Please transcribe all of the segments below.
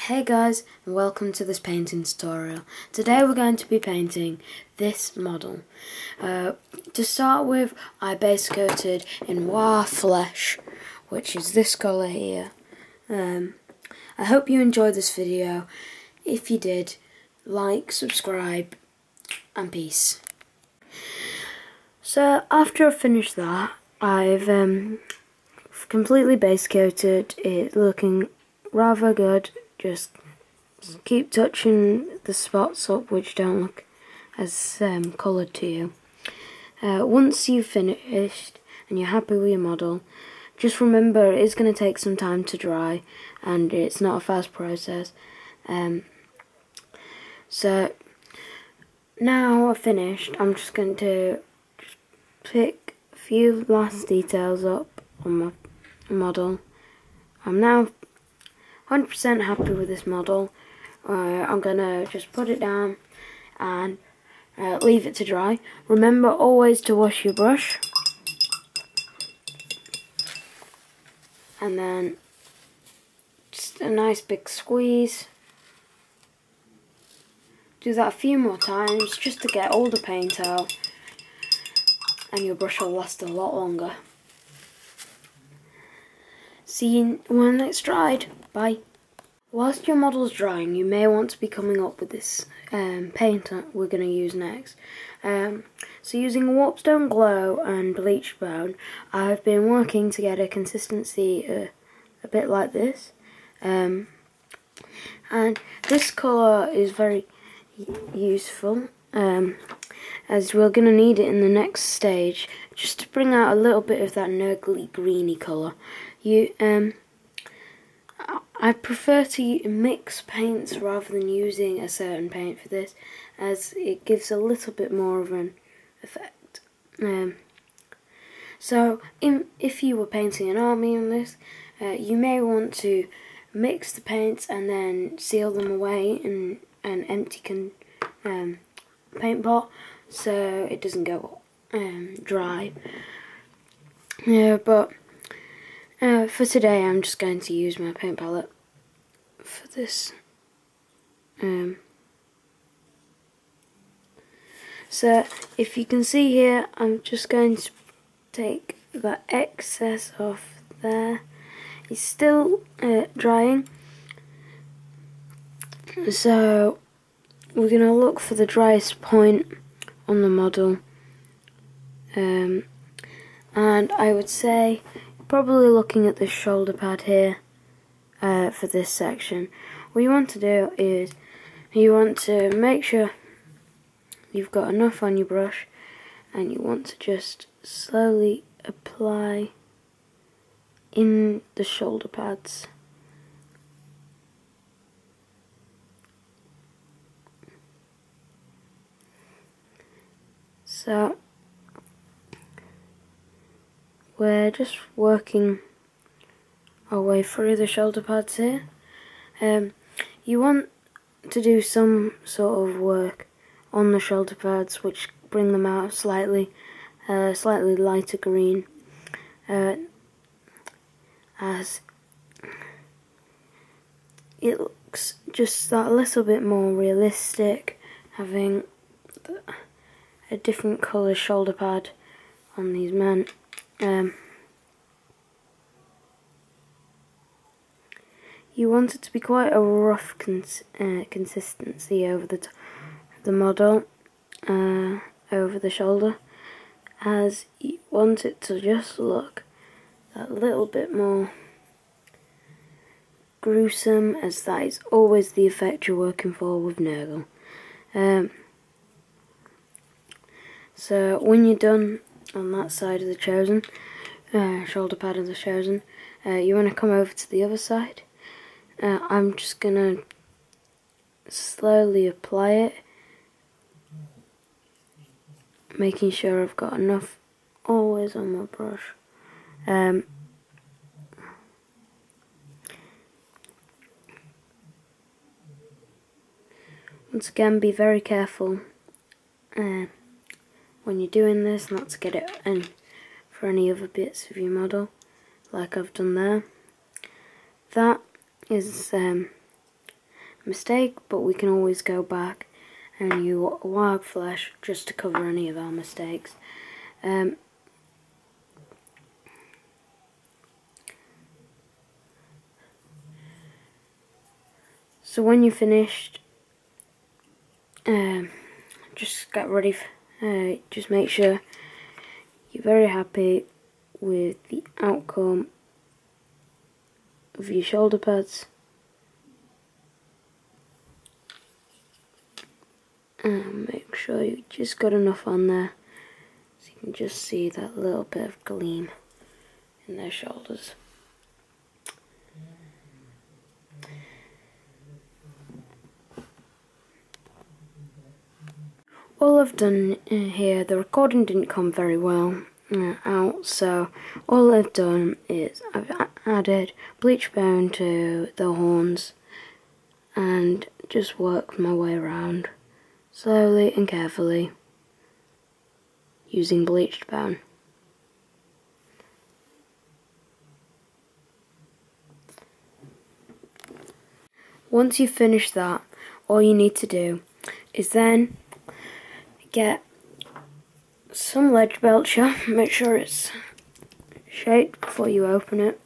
Hey guys, and welcome to this painting tutorial. Today we're going to be painting this model. To start with, I base coated in Noir Flesh, which is this colour here. I hope you enjoyed this video. If you did, like, subscribe, and peace. So after I've finished that, I've completely base coated it, looking rather good. Just keep touching the spots up which don't look as coloured to you. Once you've finished and you're happy with your model, just remember it is going to take some time to dry and it's not a fast process. So now I've finished, I'm just going to pick a few last details up on my model. I'm now 100% happy with this model. I'm going to just put it down and leave it to dry. Remember always to wash your brush. And then just a nice big squeeze. Do that a few more times just to get all the paint out. And your brush will last a lot longer. See you when it's dried. Bye. Whilst your model's drying, you may want to be coming up with this paint we're going to use next. So using Warpstone Glow and Bleach Bone, I've been working to get a consistency a bit like this. And this colour is very useful, as we're going to need it in the next stage, just to bring out a little bit of that Nurgle greeny colour. I prefer to mix paints rather than using a certain paint for this, as it gives a little bit more of an effect. So if you were painting an army on this, you may want to mix the paints and then seal them away in an empty paint pot so it doesn't go dry. But for today I'm just going to use my paint palette for this. So if you can see here, I'm just going to take the excess off there. It's still drying, so we're going to look for the driest point on the model, and I would say probably looking at the shoulder pad here for this section. What you want to do is you want to make sure you've got enough on your brush, and you want to just slowly apply in the shoulder pads. So we're just working our way through the shoulder pads here. You want to do some sort of work on the shoulder pads which bring them out slightly lighter green, as it looks just that little bit more realistic, having a different colour shoulder pad on these men. You want it to be quite a rough consistency over the model, over the shoulder, as you want it to just look that little bit more gruesome, as that is always the effect you're working for with Nurgle. So when you're done on that side of the Chosen, shoulder pad of the Chosen, you want to come over to the other side. I'm just going to slowly apply it, making sure I've got enough always on my brush. Once again, be very careful when you're doing this not to get it in for any other bits of your model, like I've done there. That is mistake, but we can always go back and use wild flesh just to cover any of our mistakes. So when you're finished, just get ready. Just make sure you're very happy with the outcome of your shoulder pads. And make sure you just got enough on there so you can just see that little bit of gleam in their shoulders. All I've done here, the recording didn't come very well out, so all I've done is I've added bleach bone to the horns and just worked my way around slowly and carefully using bleached bone. Once you've finished that, all you need to do is then get some ledge belcher, make sure it's shaped before you open it,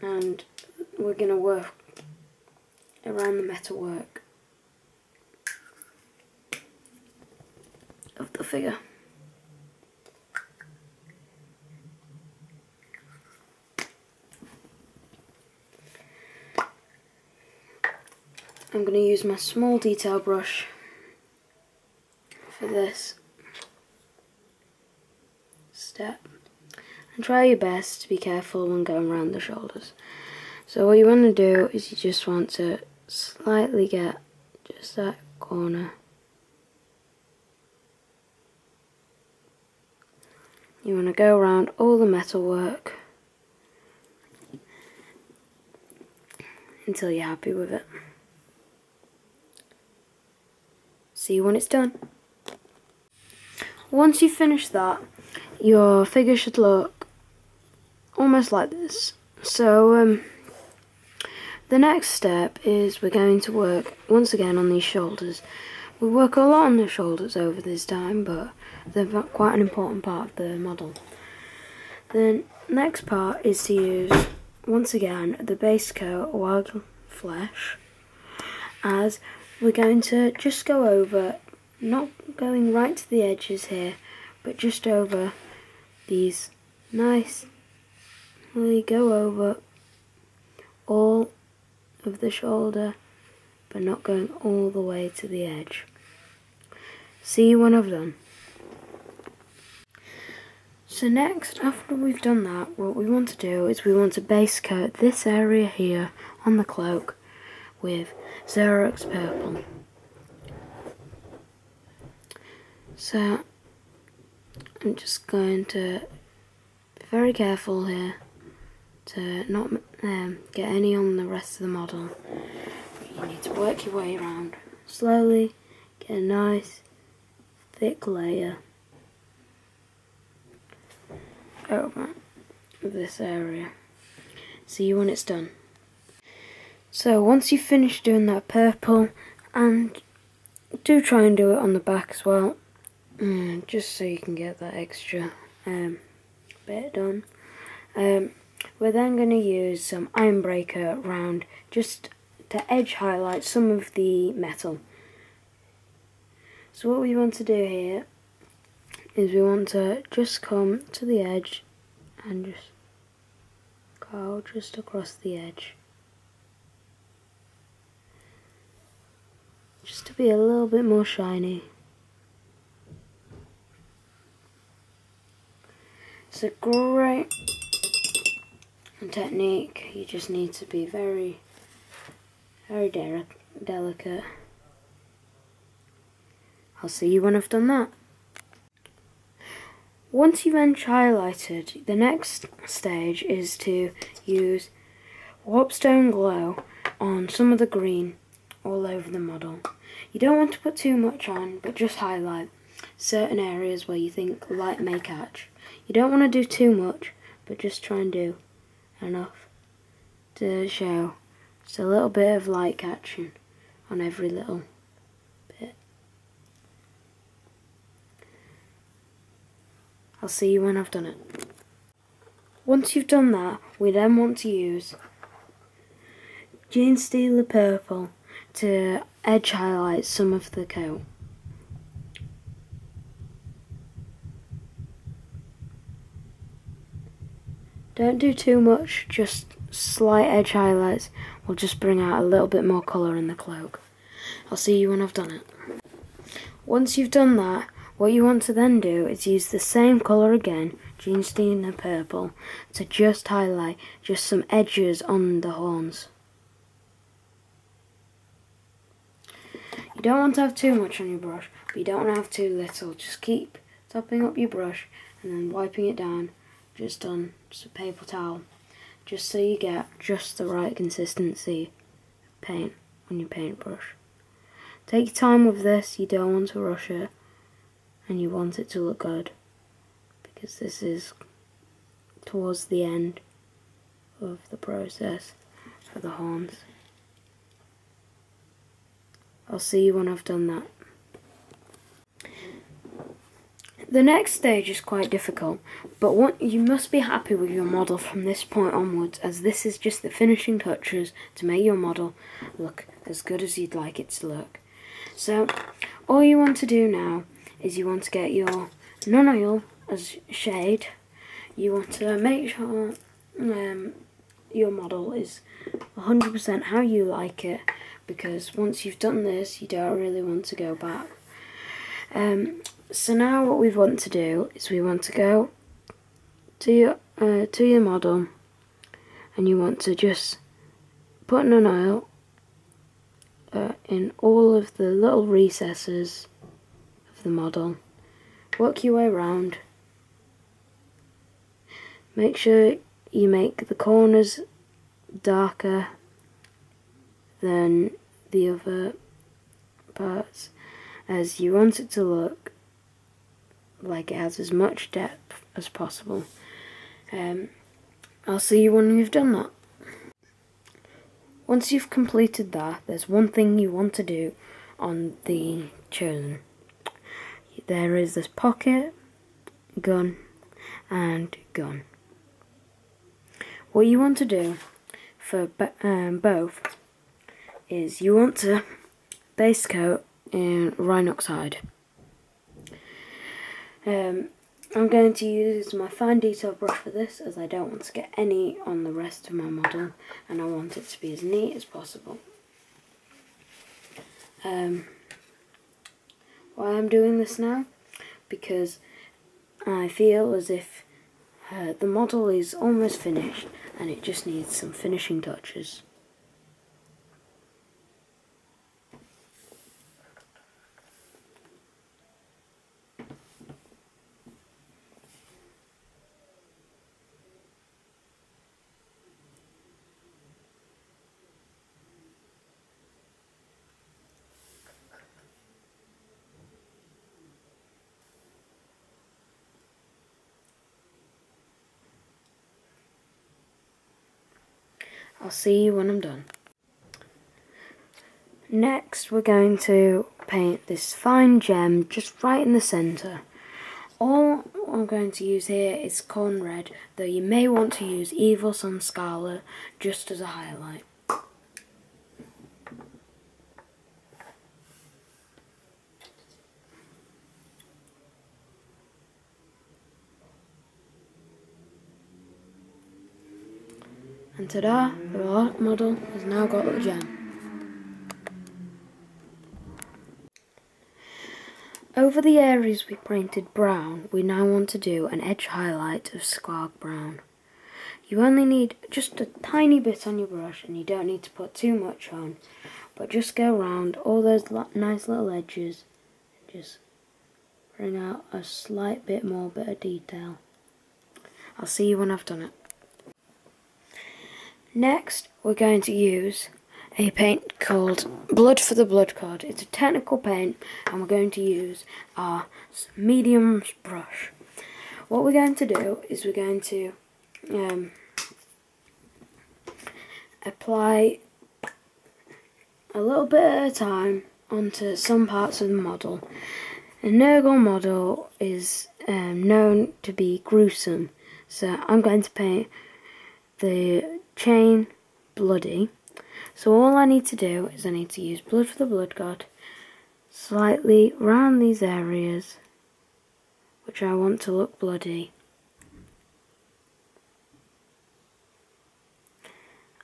and we're going to work around the metalwork of the figure. I'm going to use my small detail brush for this step, and try your best to be careful when going around the shoulders. So what you want to do is you just want to slightly get just that corner. You want to go around all the metalwork until you're happy with it. See when it's done. Once you finish that, your figure should look almost like this. So the next step is we're going to work once again on these shoulders. We work a lot on the shoulders over this time, but they're quite an important part of the model. The next part is to use, once again, the base coat wild flesh, as we're going to just go over, not going right to the edges here, but just over these nicely go over all of the shoulder, but not going all the way to the edge. See when I've done. So next, after we've done that, what we want to do is we want to base coat this area here on the cloak with Xerox purple. So I'm just going to be very careful here to not get any on the rest of the model. You need to work your way around slowly, get a nice thick layer over this area. See when it's done. So once you've finished doing that purple, and do try and do it on the back as well, just so you can get that extra bit done. We're then going to use some iron breaker round just to edge highlight some of the metal. So what we want to do here is we want to just come to the edge and just go just across the edge, just to be a little bit more shiny. It's a great technique, you just need to be very, very delicate. I'll see you when I've done that. Once you've edge highlighted, the next stage is to use Warpstone Glow on some of the green all over the model. You don't want to put too much on, but just highlight certain areas where you think light may catch. You don't want to do too much, but just try and do enough to show Just a little bit of light catching on every little bit. I'll see you when I've done it. Once you've done that, we then want to use Genestealer Purple to edge highlight some of the coat. Don't do too much, just slight edge highlights will just bring out a little bit more colour in the cloak. I'll see you when I've done it. Once you've done that, what you want to then do is use the same colour again, Genestealer Purple, to just highlight just some edges on the horns. You don't want to have too much on your brush, but you don't want to have too little. Just keep topping up your brush and then wiping it down just on just a paper towel, just so you get just the right consistency of paint on your paintbrush. Take your time with this, you don't want to rush it, and you want it to look good, because this is towards the end of the process for the horns. I'll see you when I've done that. The next stage is quite difficult, but you must be happy with your model from this point onwards, as this is just the finishing touches to make your model look as good as you'd like it to look. So all you want to do now is you want to get your non-oil as shade. You want to make sure your model is 100% how you like it, because once you've done this you don't really want to go back. So now what we want to do is we want to go to your model, and you want to just put an oil in all of the little recesses of the model. Work your way around. Make sure you make the corners darker than the other parts, as you want it to look like it has as much depth as possible. I'll see you when you've done that. Once you've completed that, there's one thing you want to do on the Chosen. There is this pocket, gun, and gun. What you want to do for both is you want to base coat in Rhinoxide. I'm going to use my fine detail brush for this, as I don't want to get any on the rest of my model, and I want it to be as neat as possible. Why I'm doing this now? Because I feel as if the model is almost finished and it just needs some finishing touches. I'll see you when I'm done. Next we're going to paint this fine gem just right in the centre. All I'm going to use here is Corn Red, though you may want to use Evil Sun Scarlet just as a highlight. And ta-da, the model has now got the gem. Over the areas we painted brown, we now want to do an edge highlight of Squark Brown. You only need just a tiny bit on your brush, and you don't need to put too much on, but just go around all those nice little edges and just bring out a slight bit more bit of detail. I'll see you when I've done it. Next, we're going to use a paint called Blood for the Blood Card. It's a technical paint, and we're going to use our medium brush. What we're going to do is we're going to apply a little bit at a time onto some parts of the model. A Nurgle model is known to be gruesome, so I'm going to paint the chain bloody. So all I need to do is I need to use blood for the blood god slightly round these areas which I want to look bloody,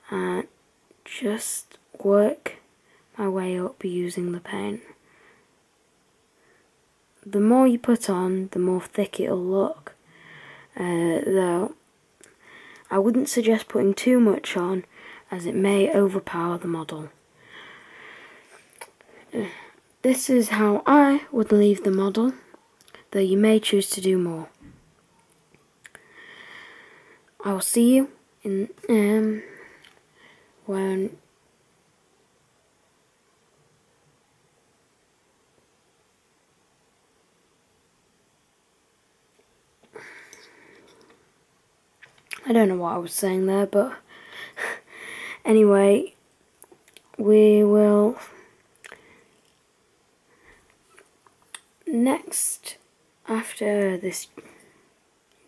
and just work my way up using the paint. The more you put on, the more thick it'll look, though I wouldn't suggest putting too much on as it may overpower the model. This is how I would leave the model, though you may choose to do more. I will see you in when I don't know what I was saying there, but anyway, we will next, after this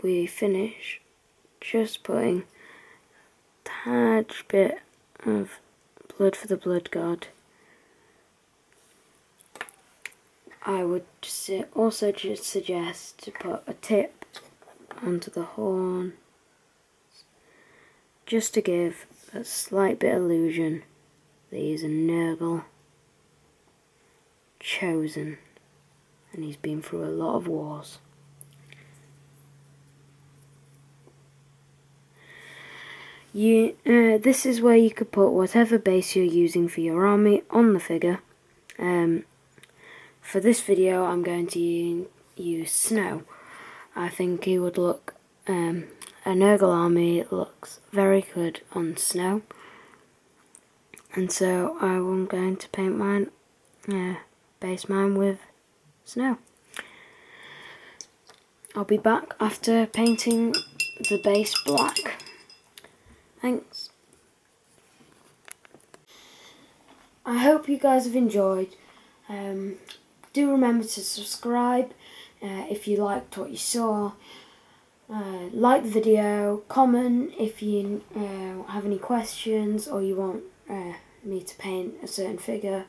we finish just putting a tad bit of blood for the blood god. I would also just suggest to put a tip onto the horn, just to give a slight bit of illusion that he's a Nurgle Chosen and he's been through a lot of wars. This is where you could put whatever base you're using for your army on the figure. For this video I'm going to use snow. I think he would look, a Nurgle army looks very good on snow, and so I'm going to paint mine, base mine with snow. I'll be back after painting the base black. Thanks. I hope you guys have enjoyed. Do remember to subscribe if you liked what you saw. Like the video, comment if you have any questions or you want me to paint a certain figure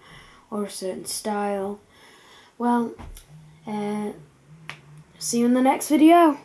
or a certain style. Well, see you in the next video.